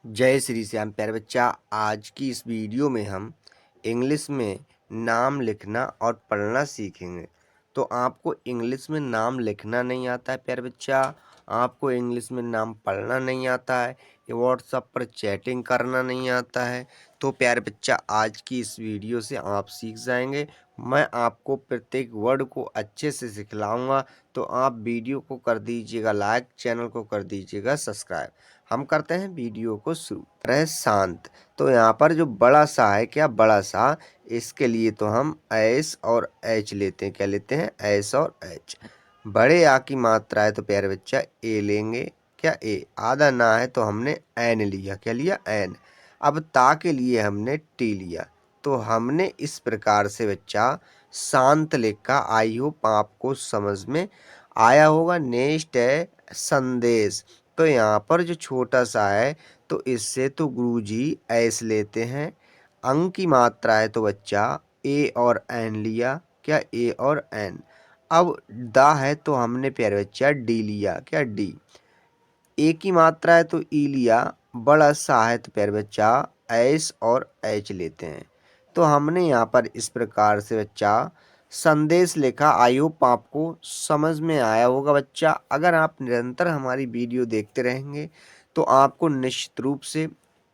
जय श्री श्याम प्यारे बच्चा। आज की इस वीडियो में हम इंग्लिश में नाम लिखना और पढ़ना सीखेंगे। तो आपको इंग्लिश में नाम लिखना नहीं आता है प्यारे बच्चा, आपको इंग्लिश में नाम पढ़ना नहीं आता है, ये व्हाट्सएप पर चैटिंग करना नहीं आता है, तो प्यारे बच्चा आज की इस वीडियो से आप सीख जाएंगे। मैं आपको प्रत्येक वर्ड को अच्छे से सिखलाऊंगा, तो आप वीडियो को कर दीजिएगा लाइक, चैनल को कर दीजिएगा सब्सक्राइब। हम करते हैं वीडियो को शुरू। रहे शांत, तो यहाँ पर जो बड़ा सा है, क्या बड़ा सा, इसके लिए तो हम एस और एच लेते हैं। क्या लेते हैं? एस और एच। बड़े आ की मात्रा है तो प्यारे बच्चा ए लेंगे। क्या ए? आधा ना है तो हमने एन लिया। क्या लिया? एन। अब ता के लिए हमने टी लिया। तो हमने इस प्रकार से बच्चा शांत लिखा। आई होप आपको समझ में आया होगा। नेक्स्ट है संदेश। तो यहाँ पर जो छोटा सा है तो इससे तो गुरुजी एस लेते हैं। अंक की मात्रा है तो बच्चा ए और एन लिया। क्या? ए और एन। अब दा है तो हमने प्यारे बच्चा डी लिया। क्या? डी। ए की मात्रा है तो ई लिया। बड़ा सा है तो प्यारे बच्चा एस और एच लेते हैं। तो हमने यहाँ पर इस प्रकार से बच्चा संदेश लिखा। आई होप आपको समझ में आया होगा बच्चा। अगर आप निरंतर हमारी वीडियो देखते रहेंगे तो आपको निश्चित रूप से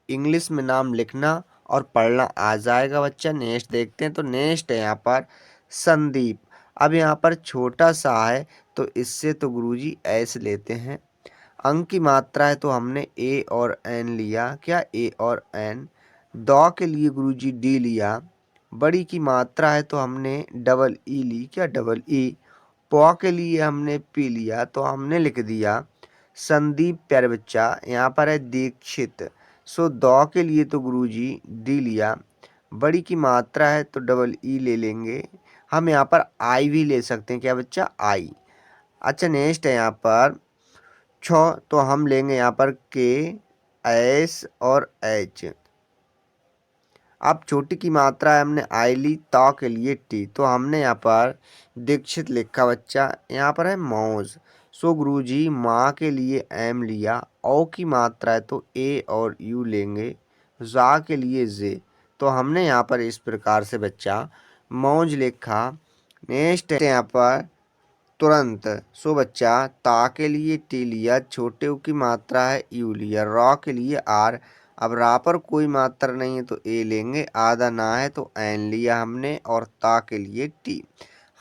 इंग्लिश में नाम लिखना और पढ़ना आ जाएगा बच्चा। नेक्स्ट देखते हैं। तो नेक्स्ट है यहाँ पर संदीप। अब यहाँ पर छोटा सा है तो इससे तो गुरुजी एस लेते हैं। अंक की मात्रा है तो हमने ए और एन लिया। क्या? ए और एन। दौ के लिए गुरुजी डी लिया। बड़ी की मात्रा है तो हमने डबल ई ली। क्या? Double E. पौ के लिए हमने पी लिया तो हमने लिख दिया संदीप। प्यारे बच्चा यहाँ पर है दीक्षित। सो दौ के लिए तो गुरुजी डी लिया। बड़ी की मात्रा है तो डबल ई ले लेंगे। हम यहाँ पर आई भी ले सकते हैं। क्या बच्चा? आई। अच्छा नेक्स्ट है यहाँ पर तो हम लेंगे यहाँ पर के, एस और एच। अब छोटी की मात्रा है हमने आई ली। ता के लिए टी, तो हमने यहाँ पर दीक्षित लिखा बच्चा। यहाँ पर है मौज। सो गुरुजी माँ के लिए एम लिया। औ की मात्रा है तो ए और यू लेंगे। जा के लिए जे, तो हमने यहाँ पर इस प्रकार से बच्चा मौज लिखा। नेक्स्ट है यहाँ पर तुरंत। सो बच्चा ता के लिए टी लिया। छोटे ऊ की मात्रा है यू लिया। रॉ के लिए आर। अब रा पर कोई मात्रा नहीं है तो ए लेंगे। आधा ना है तो एन लिया हमने। और ता के लिए टी।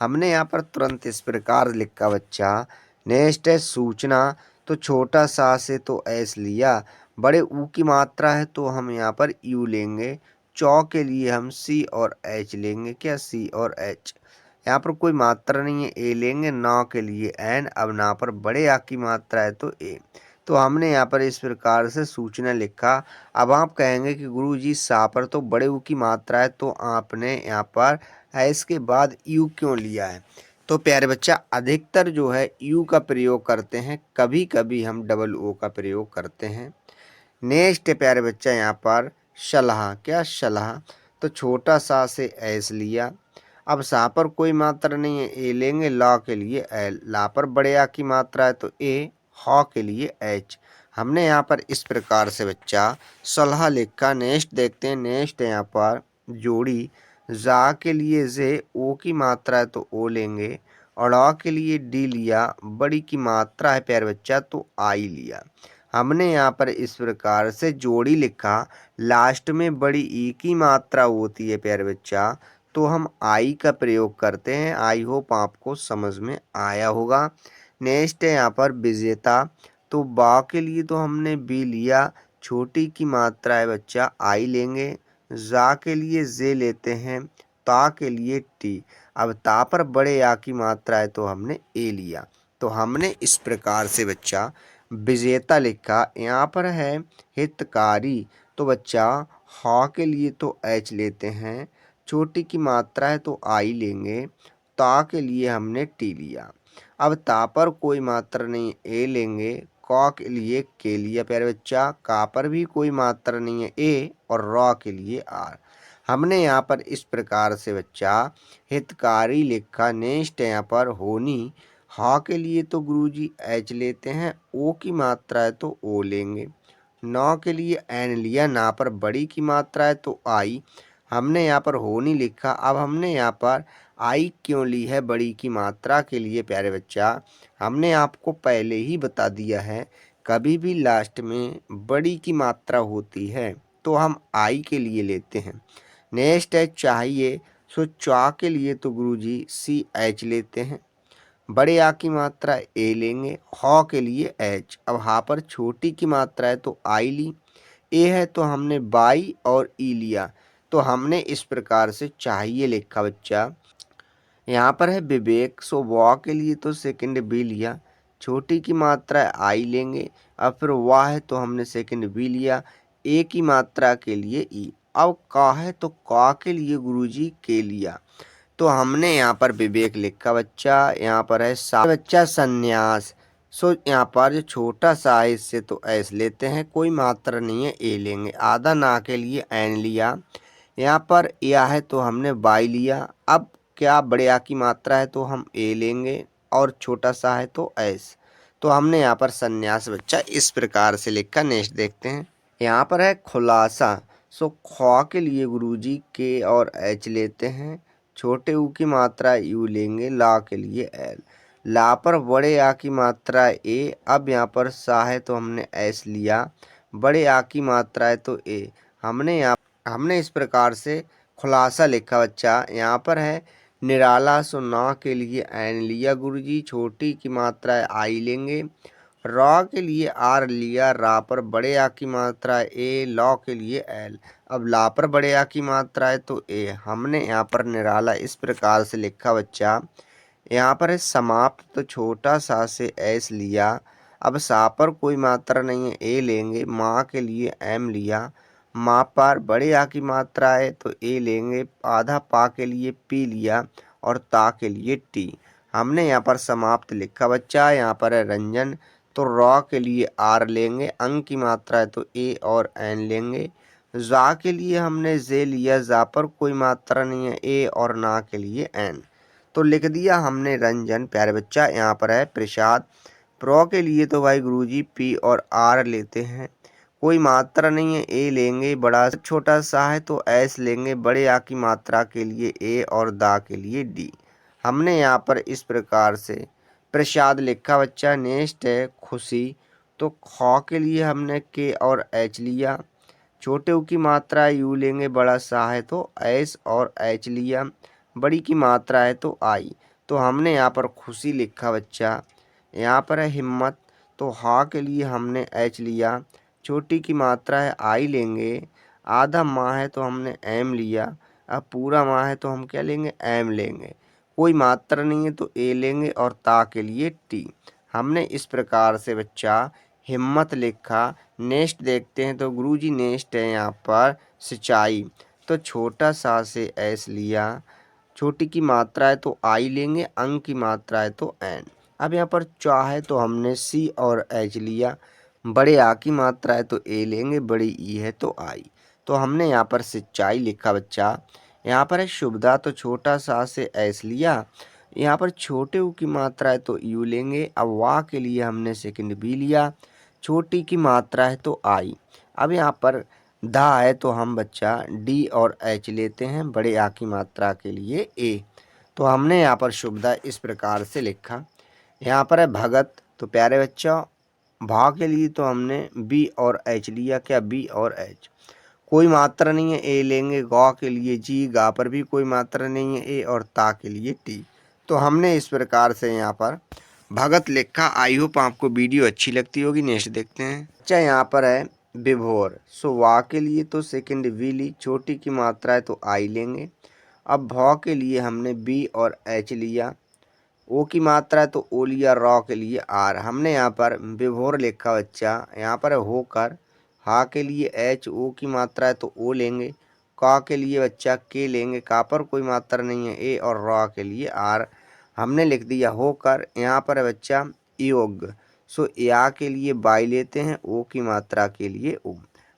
हमने यहाँ पर तुरंत इस प्रकार लिखा बच्चा। नेक्स्ट है सूचना। तो छोटा सा से तो एस लिया। बड़े ऊ की मात्रा है तो हम यहाँ पर यू लेंगे। चौ के लिए हम सी और एच लेंगे। क्या? सी और एच। यहाँ पर कोई मात्रा नहीं है, ए लेंगे। नाव के लिए एन। अब ना पर बड़े आ की मात्रा है तो ए। तो हमने यहाँ पर इस प्रकार से सूचना लिखा। अब आप कहेंगे कि गुरुजी सा पर तो बड़े ऊ की मात्रा है तो आपने यहाँ पर एस के बाद यू क्यों लिया है? तो प्यारे बच्चा अधिकतर जो है यू का प्रयोग करते हैं, कभी कभी हम डबल ओ का प्रयोग करते हैं। नेक्स्ट है प्यारे बच्चा यहाँ पर सलाह। क्या? सलाह। तो छोटा सा से एस लिया। अब सा पर कोई मात्रा नहीं है, ए लेंगे। ला के लिए एल। ला पर बड़े आ की मात्रा है तो ए। हॉ के लिए एच। हमने यहाँ पर इस प्रकार से बच्चा सलाह लिखा। नेक्स्ट देखते हैं। नेक्स्ट है यहाँ पर जोड़ी। जा के लिए जे, ओ की मात्रा है तो ओ लेंगे। और आ के लिए डी लिया। बड़ी की मात्रा है प्यारे बच्चा तो आई लिया। हमने यहाँ पर इस प्रकार से जोड़ी लिखा। लास्ट में बड़ी ई की मात्रा होती है प्यारे बच्चा, तो हम आई का प्रयोग करते हैं। आई होप आपको समझ में आया होगा। नेक्स्ट है यहाँ पर विजेता। तो बा के लिए तो हमने बी लिया। छोटी की मात्रा है बच्चा आई लेंगे। जा के लिए जे लेते हैं। ता के लिए टी। अब ता पर बड़े आ की मात्रा है तो हमने ए लिया। तो हमने इस प्रकार से बच्चा विजेता लिखा। यहाँ पर है हितकारी। तो बच्चा हा के लिए तो एच लेते हैं। छोटी की मात्रा है तो आई लेंगे। ता के लिए हमने टी लिया। अब ता पर कोई मात्रा नहीं, ए लेंगे। कौ के लिए के लिया प्यारे बच्चा। का पर भी कोई मात्रा नहीं है, ए। और रॉ के लिए आर। हमने यहाँ पर इस प्रकार से बच्चा हितकारी लिखा। नेक्स्ट है यहाँ पर होनी। हा के लिए तो गुरुजी एच लेते हैं। ओ की मात्रा है तो ओ लेंगे। नौ के लिए एन लिया, ना पर बड़ी की मात्रा है तो आई। हमने यहाँ पर हो नहीं लिखा। अब हमने यहाँ पर आई क्यों ली है बड़ी की मात्रा के लिए प्यारे बच्चा, हमने आपको पहले ही बता दिया है, कभी भी लास्ट में बड़ी की मात्रा होती है तो हम आई के लिए लेते हैं। नेक्स्ट है चाहिए, सो चा के लिए तो गुरुजी सी एच लेते हैं। बड़े आ की मात्रा ए लेंगे, हौ के लिए एच। अब हा पर छोटी की मात्रा है तो आई ली, ए है तो हमने बाई और ई लिया। तो हमने इस प्रकार से चाहिए लिखा बच्चा। यहाँ पर है विवेक, सो वाह के लिए तो सेकंड बी लिया, छोटी की मात्रा आई लेंगे। अब फिर वाह है तो हमने सेकंड बी लिया, ए की मात्रा के लिए ई। अब का है तो का के लिए गुरुजी के लिया। तो हमने यहाँ पर विवेक लिखा बच्चा। यहाँ पर है बच्चा संन्यास। सो यहाँ पर जो छोटा सा है इससे तो एस लेते हैं, कोई मात्रा नहीं है ए लेंगे। आधा ना के लिए एन लिया, यहाँ पर या है तो हमने बाई लिया। अब क्या बड़े आ की मात्रा है तो हम ए लेंगे और छोटा सा है तो एस। तो हमने यहाँ पर संन्यास बच्चा इस प्रकार से लिखा। नेक्स्ट देखते हैं। यहाँ पर है खुलासा। सो ख्वा के लिए गुरुजी के और एच लेते हैं, छोटे ऊ की मात्रा यू लेंगे, ला के लिए एल। ला पर बड़े आ की मात्रा ए। अब यहाँ पर सा है तो हमने एस लिया, बड़े आ की मात्रा है तो ए। हमने इस प्रकार से खुलासा लिखा बच्चा। यहाँ पर है निराला, सो ना के लिए एन लिया गुरुजी, छोटी की मात्रा है आई लेंगे। रॉ के लिए आर लिया, रा पर बड़े आ की मात्रा ए, लॉ के लिए एल। अब ला पर बड़े आ की मात्रा है तो ए। हमने यहाँ पर निराला इस प्रकार से लिखा बच्चा। यहाँ पर है समाप्त, तो छोटा सा से एस लिया। अब सा पर कोई मात्रा नहीं है ए लेंगे, माँ के लिए एम लिया। माँ पर बड़े आ की मात्रा है तो ए लेंगे, आधा पा के लिए पी लिया और ता के लिए टी। हमने यहाँ पर समाप्त लिखा बच्चा। यहाँ पर है रंजन, तो रॉ के लिए आर लेंगे, अंक की मात्रा है तो ए और एन लेंगे। जा के लिए हमने जे लिया, जा पर कोई मात्रा नहीं है ए और ना के लिए एन। तो लिख दिया हमने रंजन प्यारे बच्चा। यहाँ पर है प्रसाद, प्रो के लिए तो भाई गुरुजी पी और आर लेते हैं, कोई मात्रा नहीं है ए लेंगे, बड़ा छोटा सा है तो एस लेंगे, बड़े आ की मात्रा के लिए ए और दा के लिए डी। हमने यहाँ पर इस प्रकार से प्रसाद लिखा बच्चा। नेक्स्ट है खुशी, तो खौ के लिए हमने के और एच लिया, छोटे ऊ की मात्रा यू लेंगे, बड़ा सा है तो एस और एच लिया, बड़ी की मात्रा है तो आई। तो हमने यहाँ पर खुशी लिखा बच्चा। यहाँ पर है हिम्मत, तो हा के लिए हमने एच लिया, छोटी की मात्रा है आई लेंगे, आधा माँ है तो हमने एम लिया, अब पूरा माँ है तो हम क्या लेंगे एम लेंगे, कोई मात्रा नहीं है तो ए लेंगे और ता के लिए टी। हमने इस प्रकार से बच्चा हिम्मत लिखा। नेक्स्ट देखते हैं। तो गुरुजी नेक्स्ट है यहाँ पर सिंचाई, तो छोटा सा से एस लिया, छोटी की मात्रा है तो आई लेंगे, अंक की मात्रा है तो एन। अब यहाँ पर चा है तो हमने सी और एच लिया, बड़े आ की मात्रा है तो ए लेंगे, बड़ी ई है तो आई। तो हमने यहाँ पर सिंचाई लिखा बच्चा। यहाँ पर है शुभदा, तो छोटा सा से एस लिया, यहाँ पर छोटे ऊ की मात्रा है तो यू लेंगे। अब वाह के लिए हमने सेकंड बी लिया, छोटी की मात्रा है तो आई। अब यहाँ पर धा है तो हम बच्चा डी और एच लेते हैं, बड़े आ की मात्रा के लिए ए। तो हमने यहाँ पर शुभदा इस प्रकार से लिखा। यहाँ पर है भगत, तो प्यारे बच्चा भा के लिए तो हमने बी और एच लिया, क्या बी और एच, कोई मात्रा नहीं है ए लेंगे, गौ के लिए जी, गा पर भी कोई मात्रा नहीं है ए और ता के लिए टी। तो हमने इस प्रकार से यहाँ पर भगत लिखा। आई होप आपको वीडियो अच्छी लगती होगी। नेक्स्ट देखते हैं। अच्छा यहाँ पर है विभोर, सो वाह के लिए तो सेकंड वी ली, छोटी की मात्रा है तो आई लेंगे। अब भौ के लिए हमने बी और एच लिया, ओ की मात्रा है तो ओ लिया, रॉ के लिए आर। हमने यहाँ पर विभोर लिखा बच्चा। यहाँ पर है होकर, हा के लिए एच, ओ की मात्रा है तो ओ लेंगे, का के लिए बच्चा के लेंगे, का पर कोई मात्रा नहीं है ए और रॉ के लिए आर। हमने लिख दिया होकर। यहाँ पर है बच्चा योग, सो या के लिए बाई लेते हैं, ओ की मात्रा के लिए ओ।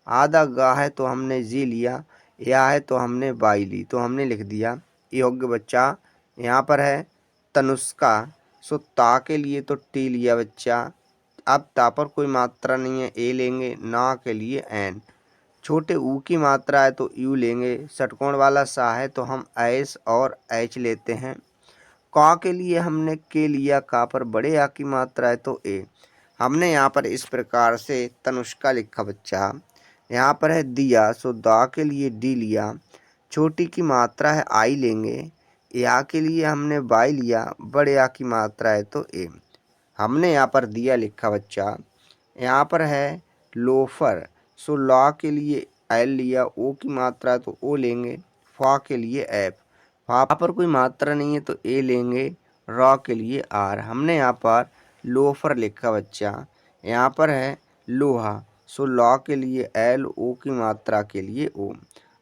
आधा गा है तो हमने जी लिया, या है तो हमने बाई ली, तो हमने लिख दिया योग्य बच्चा। यहाँ पर है तनुष्का, सो ता के लिए तो टी लिया बच्चा, अब ता पर कोई मात्रा नहीं है, ए लेंगे। ना के लिए एन। छोटे ऊ की मात्रा है तो यू लेंगे। षटकोण वाला सा है तो हम एस और एच लेते हैं। का के लिए हमने के लिया, का पर बड़े आ की मात्रा है तो ए। हमने यहाँ पर इस प्रकार से तनुष्का लिखा बच्चा। यहाँ पर है दिया, सो दा के लिए डी लिया। छोटी की मात्रा है आई लेंगे। या के लिए हमने वाई लिया, बड़े आ की मात्रा है तो ए। हमने यहाँ पर दिया लिखा बच्चा। यहाँ पर है लोफर, सो लॉ के लिए एल लिया। ओ की मात्रा है तो ओ लेंगे। फा के लिए एफ। फा पर कोई मात्रा नहीं है तो ए लेंगे। रॉ के लिए आर। हमने यहाँ पर लोफर लिखा बच्चा। यहाँ पर है लोहा, सो लॉ के लिए एल। ओ की मात्रा के लिए ओ।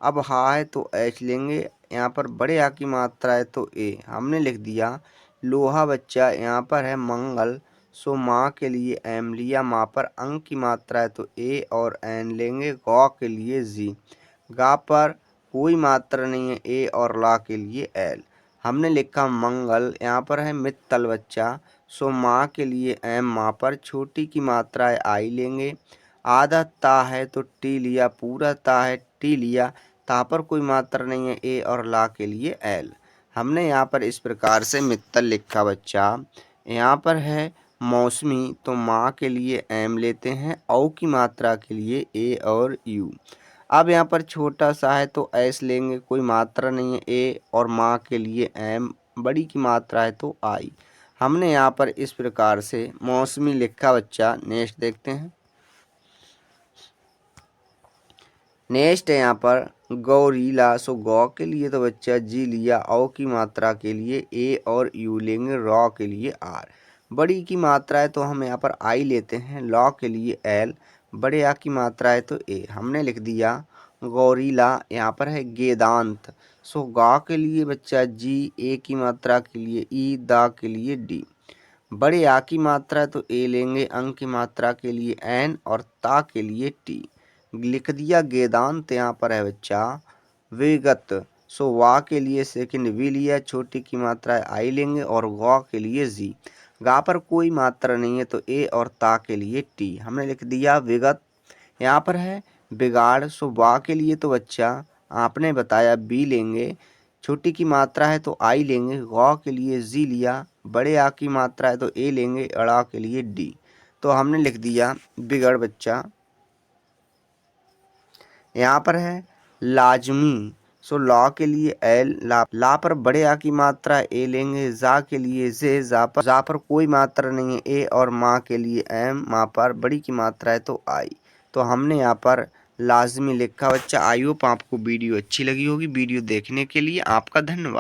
अब हा है तो एच लेंगे। यहाँ पर बड़े आ की मात्रा है तो ए। हमने लिख दिया लोहा बच्चा। यहाँ पर है मंगल, सो माँ के लिए एम लिया। माँ पर अंक की मात्रा है तो ए और एन लेंगे। गौ के लिए जी। गा पर कोई मात्रा नहीं है, ए और ला के लिए एल। हमने लिखा मंगल। यहाँ पर है मित्तल बच्चा, सो माँ के लिए एम। माँ पर छोटी की मात्रा है आई लेंगे। आधा ता है तो टी लिया। पूरा ता है टी लिया। ता पर कोई मात्रा नहीं है, ए और ला के लिए एल। हमने यहाँ पर इस प्रकार से मित्तल लिखा बच्चा। यहाँ पर है मौसमी, तो माँ के लिए एम लेते हैं। औ की मात्रा के लिए ए और यू। अब यहाँ पर छोटा सा है तो एस लेंगे, कोई मात्रा नहीं है, ए और माँ के लिए एम। बड़ी की मात्रा है तो आई। हमने यहाँ पर इस प्रकार से मौसमी लिखा बच्चा। नेक्स्ट देखते हैं। नेक्स्ट है यहाँ पर गौरीला, सो गौ के लिए तो बच्चा जी लिया। औ की मात्रा के लिए ए और यू लेंगे। रॉ के लिए आर। बड़ी की मात्रा है तो हम यहाँ पर आई लेते हैं। लॉ के लिए एल। बड़े आ की मात्रा है तो ए। हमने लिख दिया गौरीला। यहाँ पर है गेदांत, सो गा के लिए बच्चा जी। ए की मात्रा के लिए ई। दा के लिए डी। बड़े आ की मात्रा है तो ए लेंगे। अंक की मात्रा के लिए एन और ता के लिए टी। लिख दिया गेदांत। यहाँ पर है बच्चा विगत, सो वा के लिए सेकंड वी लिया। छोटी की मात्रा है आई लेंगे और गौ के लिए जी। गा पर कोई मात्रा नहीं है तो ए और ता के लिए टी। हमने लिख दिया विगत। यहाँ पर है बिगाड़, सो वा के लिए तो बच्चा आपने बताया बी लेंगे। छोटी की मात्रा है तो आई लेंगे। गौ के लिए जी लिया। बड़े आ की मात्रा है तो ए लेंगे। अड़ा के लिए डी। तो हमने लिख दिया बिगड़ बच्चा। यहाँ पर है लाजमी, सो लॉ के लिए एल। ला पर बड़े आ की मात्रा ए लेंगे। जा के लिए जे। जा पर कोई मात्रा नहीं है, ए और माँ के लिए एम। माँ पर बड़ी की मात्रा है तो आई। तो हमने यहाँ पर लाजमी लिखा बच्चा। आई होप आपको वीडियो अच्छी लगी होगी। वीडियो देखने के लिए आपका धन्यवाद।